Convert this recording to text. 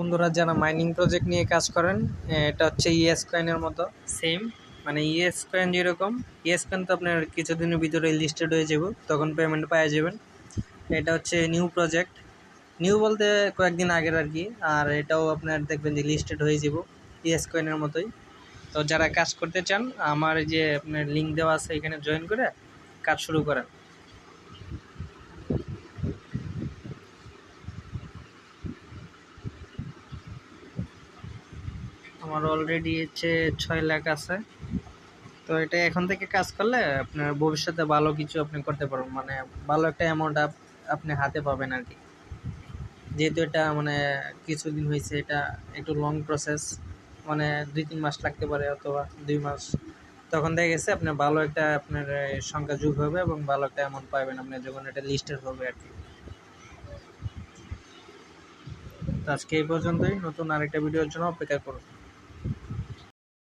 বন্ধুরা যারা mining project নিয়ে কাজ করেন, এটা হচ্ছে ইএস কয়েনের মতো সেম। মানে ইএস কয়েন যেরকম, ইএস কয়েন তো আপনার কিছুদিনের ভিতরে লিস্টেড হয়ে যাব, তখন পেমেন্ট পাওয়া যাবেন। এটা হচ্ছে নিউ প্রজেক্ট, নিউ বলতে কয়েকদিন আগের আর কি। আর এটাও আপনার দেখবেন যে লিস্টেড হয়ে যাব ইএস কয়েনের মতোই। তো যারা কাজ করতে চান, আমার যে আপনার লিঙ্ক দেওয়া আছে এখানে জয়েন করে কাজ শুরু করেন। আমার অলরেডি হচ্ছে 6 লাখ আছে। তো এটা এখন থেকে কাজ করলে আপনার ভবিষ্যতে ভালো কিছু আপনি করতে পারবেন, মানে ভালো একটা অ্যামাউন্ট আপনি হাতে পাবেন আর কি। যেহেতু এটা মানে কিছুদিন হয়েছে, এটা একটু লং প্রসেস, মানে 2-3 মাস লাগতে পারে অথবা 2 মাস। তখন দেখা গেছে আপনার ভালো একটা আপনার সংখ্যা যোগ হবে এবং ভালো একটা অ্যামাউন্ট পাবেন আপনি যখন এটা লিস্টেড হবে আর কি। তো আজকে এই পর্যন্তই, নতুন আরেকটা ভিডিওর জন্য অপেক্ষা করুন।